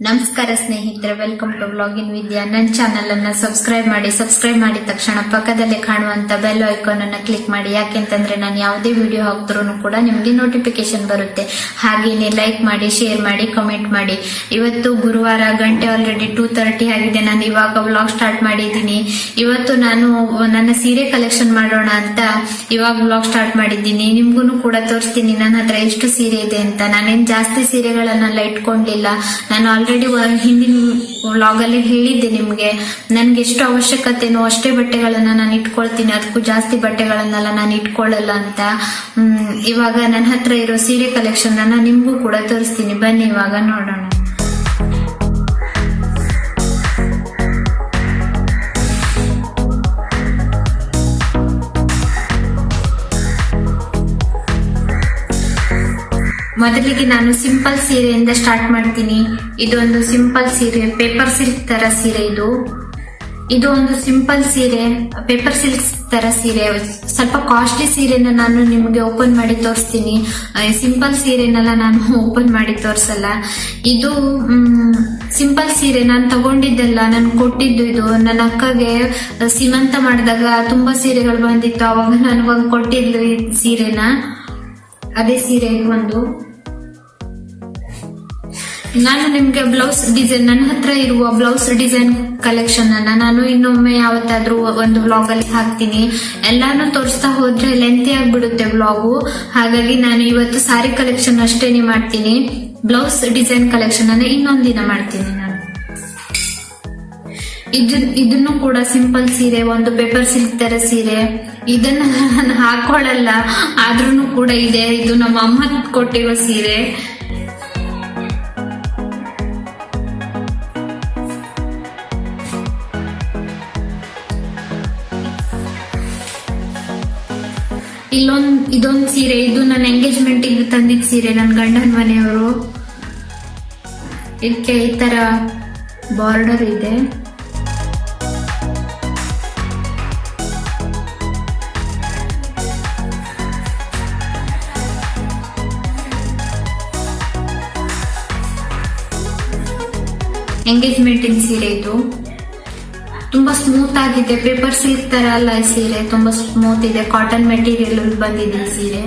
ನಮಸ್ಕಾರ ಸ್ನೇಹಿತರೆ, welcome to ವ್ಲಾಗಿನ್ ವಿದ್ಯಾ. ನನ್ನ ಚಾನೆಲ್ ಅನ್ನ ಸಬ್ಸ್ಕ್ರೈಬ್ ಮಾಡಿದ ತಕ್ಷಣ ಪಕ್ಕದಲ್ಲೇ ಕಾಣುವಂತ ಬೆಲ್ ಐಕಾನ್ ಅನ್ನ ಕ್ಲಿಕ್ ಮಾಡಿ. ಯಾಕೆಂತಂದ್ರೆ ನಾನು ಯಾವುದೇ ವಿಡಿಯೋ ಹಾಕಿದ್ರೂ ಕೂಡ ನಿಮ್ಗೆ ನೋಟಿಫಿಕೇಶನ್ ಬರುತ್ತೆ. ಹಾಗೇನೆ ಲೈಕ್ ಮಾಡಿ, ಶೇರ್ ಮಾಡಿ, ಕಮೆಂಟ್ ಮಾಡಿ. ಇವತ್ತು ಗುರುವಾರ, ಗಂಟೆ ಆಲ್ರೆಡಿ 2:30 ಆಗಿದೆ. ನಾನು ಇವಾಗ ವ್ಲಾಗ್ ಸ್ಟಾರ್ಟ್ ಮಾಡಿದ್ದೀನಿ. ಇವತ್ತು ನಾನು ನನ್ನ ಸೀರೆ ಕಲೆಕ್ಷನ್ ಮಾಡೋಣ ಅಂತ ಇವಾಗ ವ್ಲಾಗ್ ಸ್ಟಾರ್ಟ್ ಮಾಡಿದ್ದೀನಿ. ನಿಮ್ಗೂ ಕೂಡ ತೋರಿಸ್ತೀನಿ ನನ್ನ ಹತ್ರ ಎಷ್ಟು ಸೀರೆ ಇದೆ ಅಂತ. ನಾನೇನ್ ಜಾಸ್ತಿ ಸೀರೆಗಳನ್ನೆಲ್ಲ ಇಟ್ಕೊಂಡಿಲ್ಲ. ನಾನು ಆಲ್ರೆಡಿ ಹಿಂದಿನ ವ್ಲಾಗ್ ಅಲ್ಲಿ ಹೇಳಿದ್ದೆ ನಿಮ್ಗೆ, ನನ್ಗೆ ಎಷ್ಟು ಅವಶ್ಯಕತೆನೋ ಅಷ್ಟೇ ಬಟ್ಟೆಗಳನ್ನ ನಾನು ಇಟ್ಕೊಳ್ತೀನಿ, ಅದಕ್ಕೂ ಜಾಸ್ತಿ ಬಟ್ಟೆಗಳನ್ನೆಲ್ಲ ನಾನು ಇಟ್ಕೊಳ್ಳಲ್ಲ ಅಂತ. ಇವಾಗ ನನ್ನ ಹತ್ರ ಇರೋ ಸೀರೆ ಕಲೆಕ್ಷನ್ ಅನ್ನ ನಿಮ್ಗೂ ಕೂಡ ತೋರಿಸ್ತೀನಿ. ಬನ್ನಿ ಇವಾಗ ನೋಡೋಣ. ಮೊದಲಿಗೆ ನಾನು ಸಿಂಪಲ್ ಸೀರೆಯಿಂದ ಸ್ಟಾರ್ಟ್ ಮಾಡ್ತೀನಿ. ಇದೊಂದು ಸಿಂಪಲ್ ಸೀರೆ, ಪೇಪರ್ ಸಿಲ್ಕ್ ತರ ಸೀರೆ. ಇದು ಒಂದು ಸಿಂಪಲ್ ಸೀರೆ, ಪೇಪರ್ ಸಿಲ್ಕ್ ತರ ಸೀರೆ. ಸ್ವಲ್ಪ ಕಾಸ್ಟ್ಲಿ ಸೀರೆನ ನಾನು ನಿಮಗೆ ಓಪನ್ ಮಾಡಿ ತೋರಿಸ್ತೀನಿ. ಸಿಂಪಲ್ ಸೀರೆನೆಲ್ಲ ನಾನು ಓಪನ್ ಮಾಡಿ ತೋರಿಸಲ್ಲ. ಇದು ಸಿಂಪಲ್ ಸೀರೆ ನಾನು ತಗೊಂಡಿದ್ದೆಲ್ಲ, ನಾನು ಕೊಟ್ಟಿದ್ದು. ಇದು ನನ್ನ ಅಕ್ಕಗೆ ಸೀಮಂತ ಮಾಡಿದಾಗ ತುಂಬಾ ಸೀರೆಗಳು ಬಂದಿತ್ತು. ಅವಾಗ ನನಗೊಂದು ಕೊಟ್ಟಿದ್ಲು ಈ ಸೀರೆನ. ಅದೇ ಸೀರೆ ಒಂದು. ನಾನು ನಿಮ್ಗೆ ಬ್ಲೌಸ್ ಡಿಸೈನ್, ನನ್ನ ಹತ್ರ ಇರುವ ಬ್ಲೌಸ್ ಡಿಸೈನ್ ಕಲೆಕ್ಷನ್ ಅನ್ನ ನಾನು ಇನ್ನೊಮ್ಮೆ ಯಾವತ್ತಾದ್ರೂ ಒಂದು ವ್ಲಾಗ್ ಅಲ್ಲಿ ಹಾಕ್ತೀನಿ. ಎಲ್ಲಾನು ತೋರಿಸ್ತಾ ಹೋದ್ರೆ ಲೆಂತಿ ಆಗ್ಬಿಡುತ್ತೆ ವ್ಲಾಗು. ಹಾಗಾಗಿ ನಾನು ಇವತ್ತು ಸಾರಿ ಕಲೆಕ್ಷನ್ ಅಷ್ಟೇನೆ ಮಾಡ್ತೀನಿ. ಬ್ಲೌಸ್ ಡಿಸೈನ್ ಕಲೆಕ್ಷನ್ ಅನ್ನ ಇನ್ನೊಂದಿನ ಮಾಡ್ತೀನಿ ನಾನು. ಇದನ್ನು ಕೂಡ ಸಿಂಪಲ್ ಸೀರೆ, ಒಂದು ಪೇಪರ್ ಸಿಲ್ಕ್ ತರ ಸೀರೆ. ಇದನ್ನ ನಾನು ಹಾಕೊಳ್ಳಲ್ಲ, ಆದ್ರೂ ಕೂಡ ಇದೆ. ಇದು ನಮ್ಮ ಅಮ್ಮ ಕೊಟ್ಟಿರೋ ಸೀರೆ. ಇದೊಂದು ಸೀರೆ. ಇದು ನನ್ನ ಎಂಗೇಜ್ಮೆಂಟ್ ಗೆ ತಂದಿದ್ದ ಸೀರೆ, ನನ್ನ ಗಂಡನ ಮನೆಯವರು. ಇದಕ್ಕೆ ಈ ತರ ಬಾರ್ಡರ್ ಇದೆ. ಎಂಗೇಜ್ಮೆಂಟ್ ಸೀರೆ. ಇದು ತುಂಬಾ ಸ್ಮೂತ್ ಆಗಿದೆ, ಪೇಪರ್ ಸಿಲ್ಕ್ ತರ ಅಲ್ಲ ಈ ಸೀರೆ, ತುಂಬಾ ಸ್ಮೂತ್ ಇದೆ. ಕಾಟನ್ ಮೆಟೀರಿಯಲ್ ಬಂದಿದೆ ಈ ಸೀರೆ.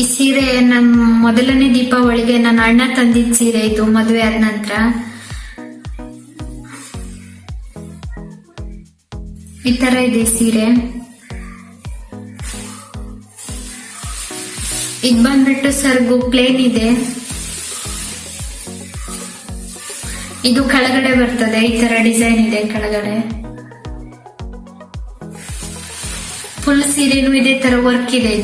ಈ ಸೀರೆ ನನ್ನ ಮೊದಲನೇ ದೀಪಾವಳಿಗೆ ನನ್ನ ಅಣ್ಣ ತಂದಿದ್ದ ಸೀರೆ. ಇದು ಮದುವೆ ಆದ ನಂತರ. ಈ ತರ ಇದೆ ಸೀರೆ. ಇದು ಬಂದ್ಬಿಟ್ಟು ಸರ್ಗು ಪ್ಲೇನ್ ಇದೆ. ಇದು ಕೆಳಗಡೆ ಬರ್ತದೆ, ಈ ತರ ಡಿಸೈನ್ ಇದೆ ಕೆಳಗಡೆ. ಫುಲ್ ಸೀರೆನೂ ಇದೇ ತರ ವರ್ಕ್ ಇದೆ.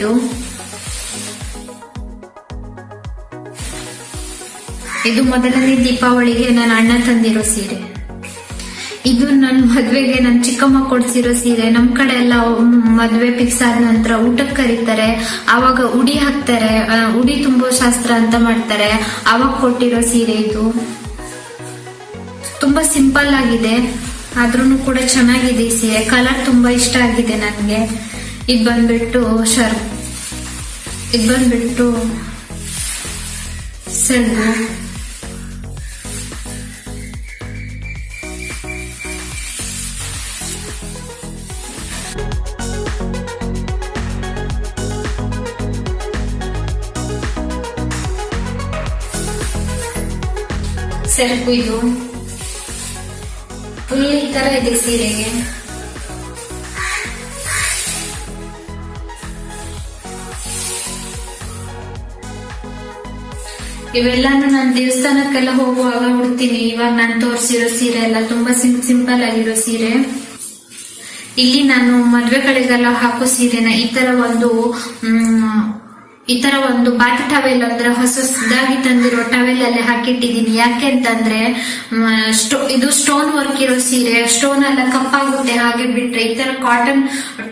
ಇದು ಮೊದಲನೇ ದೀಪಾವಳಿಗೆ ನನ್ನ ಅಣ್ಣ ತಂದಿರೋ ಸೀರೆ. ಇದು ನನ್ನ ಮದ್ವೆಗೆ ನನ್ನ ಚಿಕ್ಕಮ್ಮ ಕೊಡ್ಸಿರೋ ಸೀರೆ. ನಮ್ ಕಡೆ ಎಲ್ಲ ಮದ್ವೆ ಫಿಕ್ಸ್ ಆದ ನಂತರ ಊಟಕ್ಕೆ ಕರೀತಾರೆ, ಆವಾಗ ಉಡಿ ಹಾಕ್ತಾರೆ, ಉಡಿ ತುಂಬೋ ಶಾಸ್ತ್ರ ಅಂತ ಮಾಡ್ತಾರೆ, ಆವಾಗ ಕೊಟ್ಟಿರೋ ಸೀರೆ. ಇದು ತುಂಬಾ ಸಿಂಪಲ್ ಆಗಿದೆ, ಆದ್ರೂ ಕೂಡ ಚೆನ್ನಾಗಿದೆ ಈ ಸೀರೆ. ಕಲರ್ ತುಂಬಾ ಇಷ್ಟ ಆಗಿದೆ ನನ್ಗೆ. ಇದು ಬಂದ್ಬಿಟ್ಟು ಸೆಲ್ಲು. ಸೆಲ್ಫು. ಇದು ಫುಲ್ ಈ ತರ ಇದೆ ಸೀರೆಗೆ. ಇವೆಲ್ಲಾನು ನಾನು ದೇವಸ್ಥಾನಕ್ಕೆಲ್ಲ ಹೋಗುವಾಗ ಉಡ್ತೀನಿ. ಇವಾಗ ನಾನು ತೋರಿಸಿರೋ ಸೀರೆ ಎಲ್ಲ ತುಂಬಾ ಸಿಂಪಲ್ ಆಗಿರೋ ಸೀರೆ. ಇಲ್ಲಿ ನಾನು ಮದ್ವೆಗಳಿಗೆಲ್ಲ ಹಾಕೋ ಸೀರೆನ ಈ ತರ ಒಂದು ಬಾಟಿ ಟವೆಲ್, ಅಂದ್ರೆ ಹೊಸದಾಗಿ ತಂದಿರೋ ಟವೆಲ್ ಅಲ್ಲಿ ಹಾಕಿಟ್ಟಿದೀನಿ. ಯಾಕೆ ಅಂತಂದ್ರೆ ಇದು ಸ್ಟೋನ್ ವರ್ಕ್ ಇರೋ ಸೀರೆ, ಸ್ಟೋನ್ ಎಲ್ಲ ಕಪ್ಪಾಗುತ್ತೆ ಹಾಗೆ ಬಿಟ್ರೆ. ಈ ತರ ಕಾಟನ್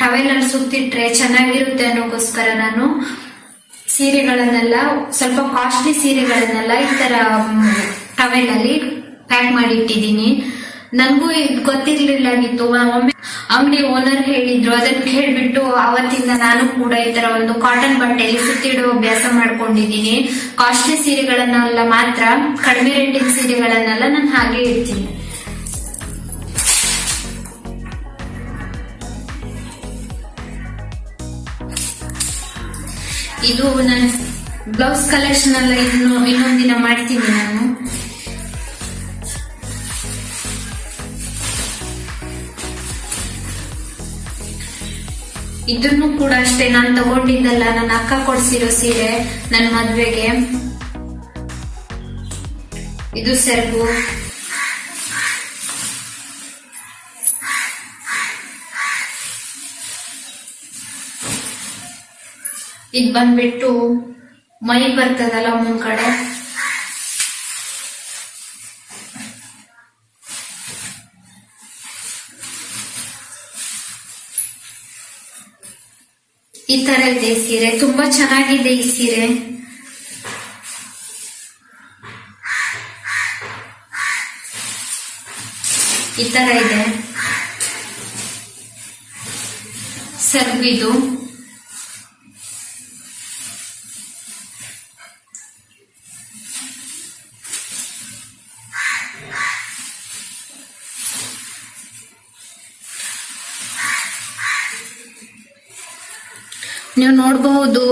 ಟವೆಲ್ ಅಲ್ಲಿ ಸುತ್ತಿಟ್ರೆ ಚೆನ್ನಾಗಿರುತ್ತೆ ಅನ್ನೋಕ್ಕೋಸ್ಕರ ನಾನು ಸೀರೆಗಳನ್ನೆಲ್ಲ, ಸ್ವಲ್ಪ ಕಾಸ್ಟ್ಲಿ ಸೀರೆಗಳನ್ನೆಲ್ಲ ಈ ತರ ಟವೆಲ್ ಅಲ್ಲಿ ಪ್ಯಾಕ್ ಮಾಡಿ ಇಟ್ಟಿದ್ದೀನಿ. ನನ್ಗೂ ಇದು ಗೊತ್ತಿರ್ಲಿಲ್ಲಾಗಿತ್ತು. ಒಮ್ಮೆ ಅಂಗಡಿ ಓನರ್ ಹೇಳಿದ್ರು, ಅದನ್ನ ಕೇಳ್ಬಿಟ್ಟು ಅವತ್ತಿಂದ ನಾನು ಕೂಡ ಈ ತರ ಒಂದು ಕಾಟನ್ ಬಟ್ಟೆಯಲ್ಲಿ ಸುತ್ತಿಡುವ ಅಭ್ಯಾಸ ಮಾಡ್ಕೊಂಡಿದ್ದೀನಿ. ಕಾಸ್ಟ್ಲಿ ಸೀರೆಗಳನ್ನೆಲ್ಲ ಮಾತ್ರ, ಕಡಿಮೆ ರೇಟಿನ ಸೀರೆಗಳನ್ನೆಲ್ಲ ನಾನು ಹಾಗೆ ಇಡ್ತೀನಿ. ಇದು ನನ್ನ ಬ್ಲೌಸ್ ಕಲೆಕ್ಷನ್ ಎಲ್ಲ ಇನ್ನೊಂದಿನ ಮಾಡ್ತೀನಿ ನಾನು. ಇದನ್ನು ಕೂಡ ಅಷ್ಟೇ, ನಾನು ತಗೊಂಡಿದ್ದಲ್ಲ, ನನ್ನ ಅಕ್ಕ ಕೊಡ್ಸಿರೋ ಸೀರೆ ನನ್ನ ಮದ್ವೆಗೆ. ಇದು ಸೆರಗು. ಇದು ಬಂದ್ಬಿಟ್ಟು ಮೈ ಬರ್ತದಲ್ಲ ಮುಂದ್ ಕಡೆ, ಈ ತರ ಇದೆ ಸೀರೆ. ತುಂಬಾ ಚೆನ್ನಾಗಿದೆ ಈ ಸೀರೆ. ಈ ತರ ಇದೆ ಸೆರಗು. ಇದು ನೀವು ನೋಡಬಹುದು,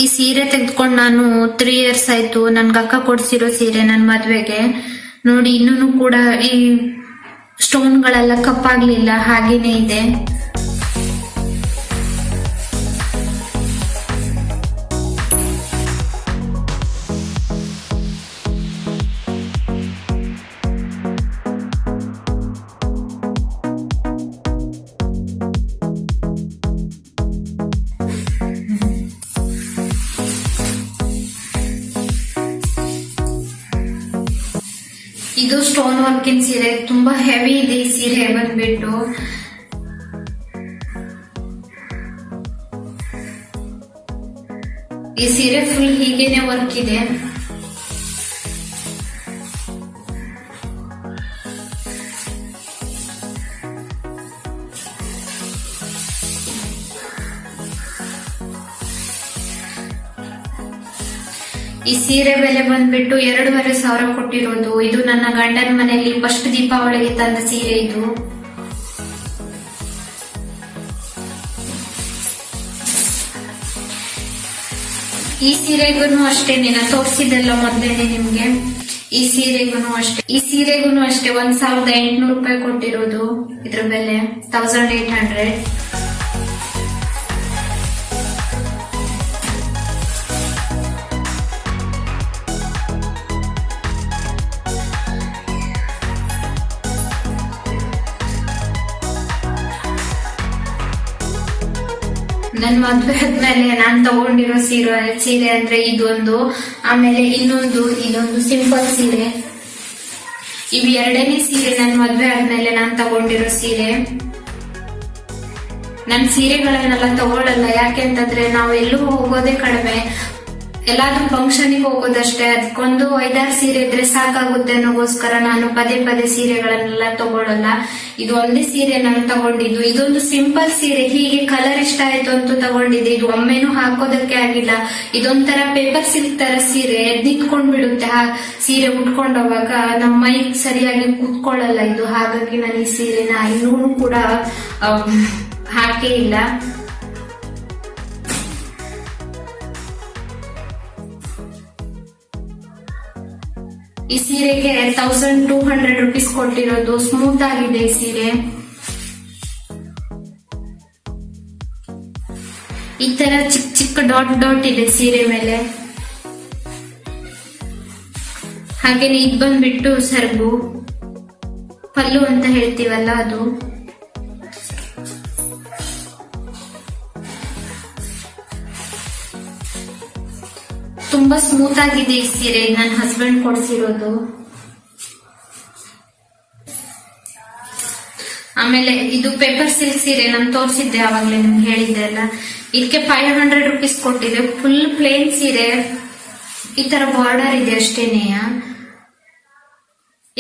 ಈ ಸೀರೆ ತೆಗೆದುಕೊಂಡು ನಾನು 3 years ಆಯ್ತು. ನನ್ಗೆ ಅಕ್ಕ ಕೊಡ್ಸಿರೋ ಸೀರೆ ನನ್ನ ಮದ್ವೆಗೆ. ನೋಡಿ, ಇನ್ನೂ ಕೂಡ ಈ ಸ್ಟೋನ್ಗಳೆಲ್ಲ ಕಪ್ಪಾಗ್ಲಿಲ್ಲ, ಹಾಗೇನೆ ಇದೆ. ಇದು ಸ್ಟೋನ್ ವರ್ಕಿನ್ ಸೀರೆ, ತುಂಬಾ ಹೆವಿ ಇದೆ ಈ ಸೀರೆ ಬಂದ್ಬಿಟ್ಟು. ಈ ಸೀರೆ ಫುಲ್ ಹೀಗೇನೆ ವರ್ಕ್ ಇದೆ. ಈ ಸೀರೆ ಬೆಲೆ ಬಂದ್ಬಿಟ್ಟು 2,500 ಕೊಟ್ಟಿರೋದು. ಇದು ನನ್ನ ಗಂಡನ ಮನೆಯಲ್ಲಿ ಫಸ್ಟ್ ದೀಪಾವಳಿಗೆ ತಂದ ಸೀರೆ ಇದು. ಈ ಸೀರೆಗೂ ಅಷ್ಟೇನೆ, ನಾನು ತೋರಿಸಿದೆಲ್ಲ ಮೊದಲೇನೆ ನಿಮ್ಗೆ. ಈ ಸೀರೆಗೂ ಅಷ್ಟೇ 1,800 ರೂಪಾಯಿ ಕೊಟ್ಟಿರೋದು. ಇದ್ರ ಬೆಲೆ 1,800. ನನ್ ಮದ್ವೆ ಆದ್ಮೇಲೆ ನಾನ್ ತಗೊಂಡಿರೋ ಸೀರೆ ಅಂದ್ರೆ ಇದೊಂದು, ಆಮೇಲೆ ಇದೊಂದು ಸಿಂಪಲ್ ಸೀರೆ. ಇವು 2ನೇ ಸೀರೆ ನನ್ ಮದ್ವೆ ಆದ್ಮೇಲೆ ನಾನ್ ತಗೊಂಡಿರೋ ಸೀರೆ. ನನ್ ಸೀರೆಗಳನ್ನೆಲ್ಲ ತಗೊಳ್ಳಲ್ಲ, ಯಾಕೆಂತಂದ್ರೆ ನಾವು ಎಲ್ಲೂ ಹೋಗೋದೇ ಕಡಿಮೆ, ಎಲ್ಲಾದ್ರೂ ಫಂಕ್ಷನ್ಗೆ ಹೋಗೋದಷ್ಟೇ. ಅದಕ್ಕೊಂದು 5-6 ಸೀರೆ ಇದ್ರೆ ಸಾಕಾಗುತ್ತೆ ಅನ್ನೋಗೋಸ್ಕರ ನಾನು ಪದೇ ಸೀರೆಗಳನ್ನೆಲ್ಲ ತಗೊಳ್ಳಲ್ಲ. ಇದು ಒಂದೇ ಸೀರೆ ನಾನು ತಗೊಂಡಿದ್ದು. ಇದೊಂದು ಸಿಂಪಲ್ ಸೀರೆ, ಹೀಗೆ ಕಲರ್ ಇಷ್ಟ ಆಯ್ತು ಅಂತ ತಗೊಂಡಿದ್ದೆ. ಇದು ಒಮ್ಮೆನೂ ಹಾಕೋದಕ್ಕೆ ಆಗಿಲ್ಲ. ಇದೊಂಥರ ಪೇಪರ್ ಸಿಲ್ಕ್ ತರ ಸೀರೆ, ನಿಂತ್ಕೊಂಡ್ ಬಿಡುತ್ತೆ ಸೀರೆ ಉಟ್ಕೊಂಡೋವಾಗ, ನಮ್ಮ ಮೈ ಸರಿಯಾಗಿ ಕೂತ್ಕೊಳ್ಳಲ್ಲ ಇದು. ಹಾಗಾಗಿ ನಾನು ಈ ಸೀರೆನ ಇನ್ನೂ ಕೂಡ ಹಾಕೇ ಇಲ್ಲ. ಈ ಸೀರೆಗೆ 1,200 ರೂಪೀಸ್ ಕೊಟ್ಟಿರೋದು. ಸ್ಮೂತ್ ಆಗಿದೆ ಈ ಸೀರೆ. ಈ ತರ ಚಿಕ್ಕ ಡಾಟ್ ಇದೆ ಸೀರೆ ಮೇಲೆ. ಹಾಗೇನೆ ಇದು ಬಂದ್ಬಿಟ್ಟು ಸೆರಗು, ಪಲ್ಲು ಅಂತ ಹೇಳ್ತೀವಲ್ಲ ಅದು. ತುಂಬಾ ಸ್ಮೂತ್ ಆಗಿದೆ ಈ ಸೀರೆ, ನನ್ನ ಹಸ್ಬೆಂಡ್ ಕೊಡ್ಸಿರೋದು. ಆಮೇಲೆ ಇದು ಪೇಪರ್ ಸಿಲ್ಕ್ ಸೀರೆ ನಾನು ತೋರಿಸಿದ್ದೆ ಆವಾಗ್ಲೇ, ನಿಮ್ಗೆ ಹೇಳಿದ್ದೆ ಅಲ್ಲ. ಇದಕ್ಕೆ 500 ರೂಪೀಸ್ ಕೊಟ್ಟಿದೆ. ಫುಲ್ ಪ್ಲೇನ್ ಸೀರೆ, ಈ ತರ ಬಾರ್ಡರ್ ಇದೆ ಅಷ್ಟೇನೆಯ.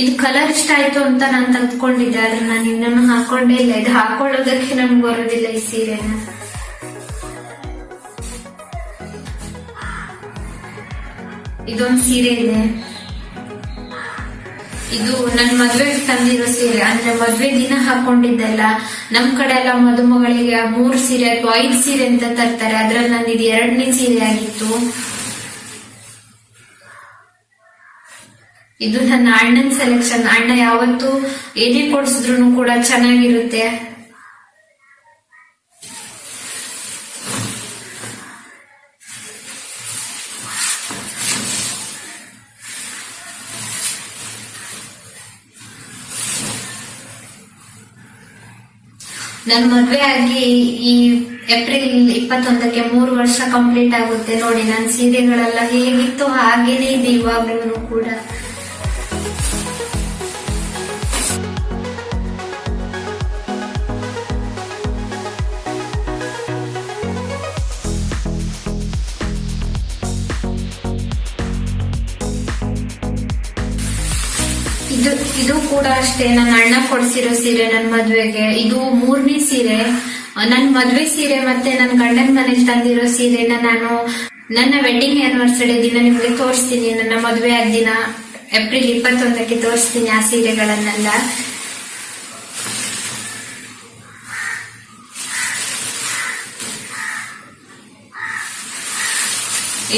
ಇದು ಕಲರ್ ಇಷ್ಟ ಆಯ್ತು ಅಂತ ನಾನು ತೆಗೆದುಕೊಂಡಿದ್ದೆ, ಆದ್ರೆ ನಾನು ಇನ್ನೊಂದು ಹಾಕೊಂಡೇ ಇಲ್ಲ. ಇದು ಹಾಕೊಳ್ಳೋದಕ್ಕೆ ನಮ್ಗೆ ಬರೋದಿಲ್ಲ ಈ ಸೀರೆನ. ಇದೊಂದು ಸೀರೆ ಇದೆ, ಇದು ನನ್ ಮದ್ವೆಗೆ ತಂದಿರೋ ಸೀರೆ. ಅಂದ್ರೆ ಮದ್ವೆ ದಿನ ಹಾಕೊಂಡಿದ್ದೆಲ್ಲ. ನಮ್ ಕಡೆ ಎಲ್ಲ ಮದುಮಗಳಿಗೆ 3 ಸೀರೆ ಅಥವಾ 5 ಸೀರೆ ಅಂತ ತರ್ತಾರೆ, ಅದ್ರಲ್ಲಿ ನಂದು ಇದು 2ನೇ ಸೀರೆ ಆಗಿತ್ತು. ಇದು ನನ್ನ ಅಣ್ಣನ ಸೆಲೆಕ್ಷನ್. ಅಣ್ಣ ಯಾವತ್ತು ಏನೇ ಕೊಡ್ಸಿದ್ರು ಕೂಡ ಚೆನ್ನಾಗಿರುತ್ತೆ. ನನ್ ಮದ್ವೆ ಆಗಿ ಈ ಏಪ್ರಿಲ್ 21ಕ್ಕೆ 3 ವರ್ಷ ಕಂಪ್ಲೀಟ್ ಆಗುತ್ತೆ. ನೋಡಿ ನನ್ನ ಸೀರೆಗಳೆಲ್ಲ ಹೇಗಿತ್ತು ಹಾಗೇನೆ ಇದೆ ಇವಾಗ್ಲೂ ಕೂಡ. ಇದು ಕೂಡ ಅಷ್ಟೇ, ನನ್ನ ಅಣ್ಣ ಕೊಡ್ಸಿರೋ ಸೀರೆ ನನ್ನ ಮದ್ವೆಗೆ. ಇದು 3ನೇ ಸೀರೆ. ನನ್ ಮದ್ವೆ ಸೀರೆ ಮತ್ತೆ ನನ್ನ ಗಂಡನ ಮನೇಲಿ ತಂದಿರೋ ಸೀರೆನ ನಾನು ನನ್ನ ವೆಡ್ಡಿಂಗ್ ಆನಿವರ್ಸರಿ ದಿನ ನಿಮ್ಗೆ ತೋರಿಸ್ತೀನಿ. ನನ್ನ ಮದ್ವೆ ಆದ ದಿನ ಏಪ್ರಿಲ್ 21ಕ್ಕೆ ತೋರಿಸ್ತೀನಿ ಆ ಸೀರೆಗಳನ್ನೆಲ್ಲ.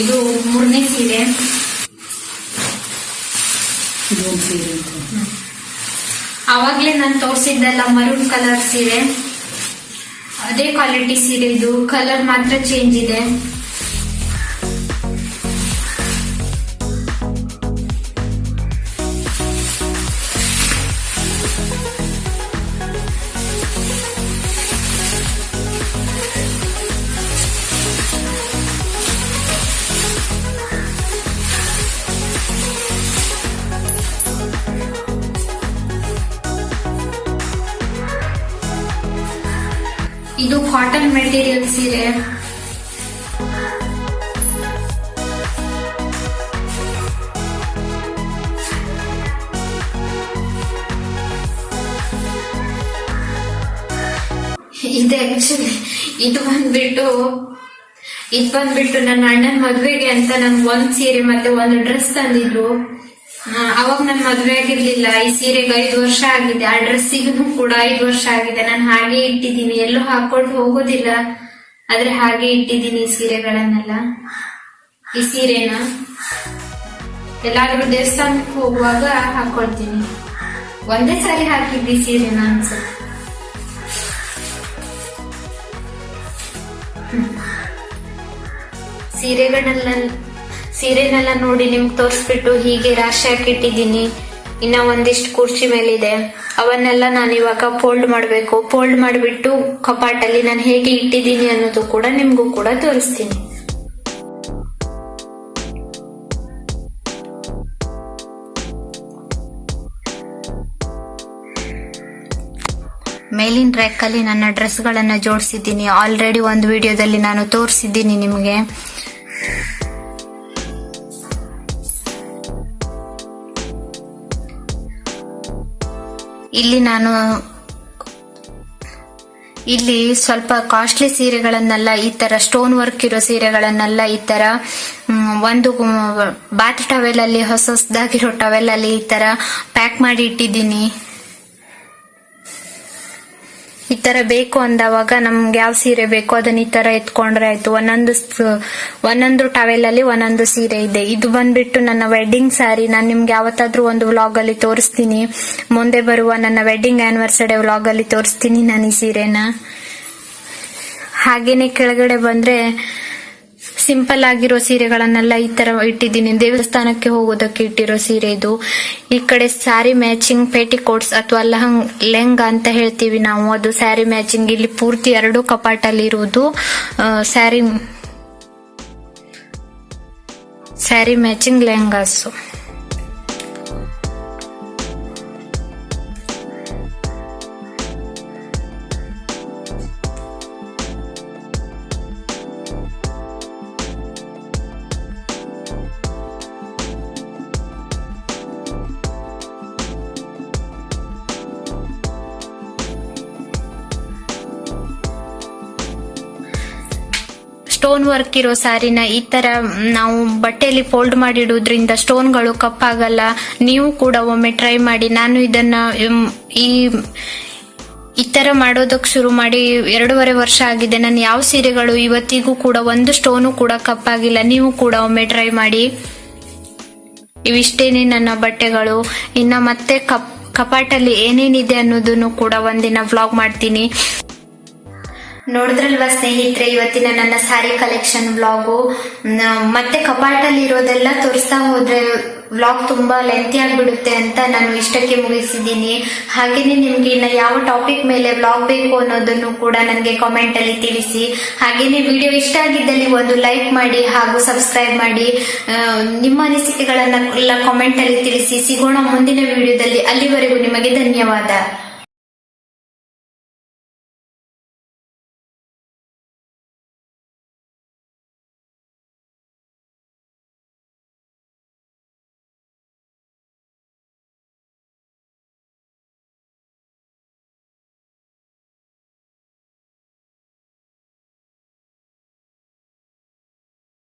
ಇದು 3ನೇ ಸೀರೆ. ಅವಾಗ್ಲೇ ನಾನು ತೋರಿಸಿದ್ದೆಲ್ಲ ಮರೂನ್ ಕಲರ್ ಸೀರೆ, ಅದೇ ಕ್ವಾಲಿಟಿ ಸೀರೆ. ಇದು ಕಲರ್ ಮಾತ್ರ ಚೇಂಜ್ ಇದೆ. ಇದು ಕಾಟನ್ ಮೆಟೀರಿಯಲ್ ಸೀರೆ. ಇದೆ ಆಕ್ಚುಲಿ ಇದು ಬಂದ್ಬಿಟ್ಟು ನನ್ನ ಅಣ್ಣನ ಮದ್ವೆಗೆ ಅಂತ ನನ್ಗೆ 1 ಸೀರೆ ಮತ್ತೆ 1 ಡ್ರೆಸ್ ತಂದಿದ್ರು. ಅವಾಗ ನನ್ ಮದ್ವೆ ಆಗಿರ್ಲಿಲ್ಲ. ಈ ಸೀರೆಗೆ 5 ವರ್ಷ ಆಗಿದೆ, ಆ ಡ್ರೆಸ್ಸಿಗೂ ಕೂಡ 5 ವರ್ಷ ಆಗಿದೆ. ನಾನು ಹಾಗೆ ಇಟ್ಟಿದ್ದೀನಿ, ಎಲ್ಲೂ ಹಾಕೊಂಡು ಹೋಗೋದಿಲ್ಲ, ಆದ್ರೆ ಹಾಗೆ ಇಟ್ಟಿದ್ದೀನಿ ಈ ಸೀರೆಗಳನ್ನೆಲ್ಲ. ಈ ಸೀರೆನ ಎಲ್ಲಾದ್ರೂ ದೇವಸ್ಥಾನಕ್ಕೆ ಹೋಗುವಾಗ ಹಾಕೊಳ್ತೀನಿ. ಒಂದೇ ಸಾರಿ ಹಾಕಿದ್ವಿ ಸೀರೆನ ಅನ್ಸುತ್ತೆ. ಸೀರೆನೆಲ್ಲ ನೋಡಿ ನಿಮ್ಗೆ ತೋರಿಸ್ಬಿಟ್ಟು ಹೀಗೆ ರಾಶಿ ಹಾಕಿಟ್ಟಿದ್ದೀನಿ. ಇನ್ನ ಒಂದಿಷ್ಟು ಕುರ್ಚಿ ಮೇಲಿದೆ, ಅವನ್ನೆಲ್ಲ ನಾನು ಇವಾಗ ಫೋಲ್ಡ್ ಮಾಡಬೇಕು. ಫೋಲ್ಡ್ ಮಾಡಿಬಿಟ್ಟು ಕಪಾಟಲ್ಲಿ ನಾನು ಹೇಗೆ ಇಟ್ಟಿದ್ದೀನಿ ಅನ್ನೋದು ಕೂಡ ನಿಮ್ಗೂ ಕೂಡ ತೋರಿಸ್ತೀನಿ. ಮೇಲಿನ ರ್ಯಾಕಲ್ಲಿ ನನ್ನ ಡ್ರೆಸ್ಗಳನ್ನ ಜೋಡಿಸಿದ್ದೀನಿ. ಆಲ್ರೆಡಿ ಒಂದು ವಿಡಿಯೋದಲ್ಲಿ ನಾನು ತೋರಿಸಿದ್ದೀನಿ ನಿಮಗೆ. ಇಲ್ಲಿ ಸ್ವಲ್ಪ ಕಾಸ್ಟ್ಲಿ ಸೀರೆಗಳನ್ನೆಲ್ಲ, ಈ ತರ ಸ್ಟೋನ್ ವರ್ಕ್ ಇರೋ ಸೀರೆಗಳನ್ನೆಲ್ಲ ಈ ತರ ಒಂದು ಬಾತ್ ಟವೆಲ್ ಅಲ್ಲಿ ಹೊಸದಾಗಿರೋ ಟವೆಲ್ ಅಲ್ಲಿ ಈ ತರ ಪ್ಯಾಕ್ ಮಾಡಿ ಇಟ್ಟಿದ್ದೀನಿ. ಈ ತರ ಬೇಕು ಅಂದವಾಗ ನಮ್ಗೆ ಯಾವ ಸೀರೆ ಬೇಕು ಅದನ್ನ ಈ ತರ ಎತ್ಕೊಂಡ್ರೆ ಆಯ್ತು. ಒಂದೊಂದು ಟವೆಲ್ ಅಲ್ಲಿ ಒಂದೊಂದು ಸೀರೆ ಇದೆ. ಇದು ಬಂದ್ಬಿಟ್ಟು ನನ್ನ ವೆಡ್ಡಿಂಗ್ ಸ್ಯಾರಿ. ನಾನು ನಿಮ್ಗೆ ಯಾವತ್ತಾದ್ರೂ ಒಂದು ವ್ಲಾಗ್ ಅಲ್ಲಿ ತೋರಿಸ್ತೀನಿ. ಮುಂದೆ ಬರುವ ನನ್ನ ವೆಡ್ಡಿಂಗ್ ಆನಿವರ್ಸರಿ ವ್ಲಾಗ್ ಅಲ್ಲಿ ತೋರಿಸ್ತೀನಿ ನಾನು ಈ ಸೀರೆನ. ಹಾಗೇನೆ ಕೆಳಗಡೆ ಬಂದ್ರೆ ಸಿಂಪಲ್ ಆಗಿರೋ ಸೀರೆಗಳನ್ನೆಲ್ಲ ಈ ತರ ಇಟ್ಟಿದ್ದೀನಿ. ದೇವಸ್ಥಾನಕ್ಕೆ ಹೋಗೋದಕ್ಕೆ ಇಟ್ಟಿರೋ ಸೀರೆ ಇದು. ಈ ಕಡೆ ಸ್ಯಾರಿ ಮ್ಯಾಚಿಂಗ್ ಪೇಟಿಕೋಟ್ಸ್ ಅಥವಾ ಲೆಹಂಗಾ ಅಂತ ಹೇಳ್ತೀವಿ ನಾವು, ಅದು ಸ್ಯಾರಿ ಮ್ಯಾಚಿಂಗ್. ಇಲ್ಲಿ ಪೂರ್ತಿ 2 ಕಪಾಟಲ್ಲಿ ಇರುವುದು sari matching lehengas. Stone work ಇರೋ ಸಾರಿನ ಈ ತರ ನಾವು ಬಟ್ಟೆಯಲ್ಲಿ ಫೋಲ್ಡ್ ಮಾಡಿ ಇಡೋದ್ರಿಂದ ಸ್ಟೋನ್ಗಳು ಕಪ್ಪಾಗಲ್ಲ. ನೀವು ಕೂಡ ಒಮ್ಮೆ ಟ್ರೈ ಮಾಡಿ. ನಾನು ಇದನ್ನ ಈ ತರ ಮಾಡೋದಕ್ಕೆ ಶುರು ಮಾಡಿ 2.5 ವರ್ಷ ಆಗಿದೆ. ನಾನು ಯಾವ ಸೀರೆಗಳು ಇವತ್ತಿಗೂ ಕೂಡ ಒಂದು ಸ್ಟೋನು ಕೂಡ ಕಪ್ಪಾಗಿಲ್ಲ. ನೀವು ಕೂಡ ಒಮ್ಮೆ ಟ್ರೈ ಮಾಡಿ. ಇವಿಷ್ಟೇನೆ ನನ್ನ ಬಟ್ಟೆಗಳು. ಇನ್ನ ಮತ್ತೆ ಕಪಾಟಲ್ಲಿ ಏನೇನಿದೆ ಅನ್ನೋದನ್ನು ಕೂಡ ಒಂದಿನ ವ್ಲಾಗ್ ಮಾಡ್ತೀನಿ. ನೋಡಿದ್ರಲ್ವಾ ಸ್ನೇಹಿತರೆ, ಇವತ್ತಿನ ನನ್ನ ಸ್ಯಾರಿ ಕಲೆಕ್ಷನ್ ವ್ಲಾಗು. ಮತ್ತೆ ಕಪಾಟಲ್ಲಿ ಇರೋದೆಲ್ಲ ತೋರಿಸ್ತಾ ಹೋದ್ರೆ ವ್ಲಾಗ್ ತುಂಬಾ ಲೆಂತಿ ಆಗ್ಬಿಡುತ್ತೆ ಅಂತ ನಾನು ಇಷ್ಟಕ್ಕೆ ಮುಗಿಸಿದ್ದೀನಿ. ಹಾಗೇನೆ ನಿಮ್ಗೆ ಇನ್ನ ಯಾವ ಟಾಪಿಕ್ ಮೇಲೆ ವ್ಲಾಗ್ ಬೇಕು ಅನ್ನೋದನ್ನು ಕೂಡ ನನಗೆ ಕಾಮೆಂಟ್ ಅಲ್ಲಿ ತಿಳಿಸಿ. ಹಾಗೇನೆ ವಿಡಿಯೋ ಇಷ್ಟ ಆಗಿದ್ದಲ್ಲಿ ಒಂದು ಲೈಕ್ ಮಾಡಿ ಹಾಗೂ ಸಬ್ಸ್ಕ್ರೈಬ್ ಮಾಡಿ. ನಿಮ್ಮ ಅನಿಸಿಕೆಗಳನ್ನ ಕಾಮೆಂಟ್ ಅಲ್ಲಿ ತಿಳಿಸಿ. ಸಿಗೋಣ ಮುಂದಿನ ವಿಡಿಯೋದಲ್ಲಿ. ಅಲ್ಲಿವರೆಗೂ ನಿಮಗೆ ಧನ್ಯವಾದ.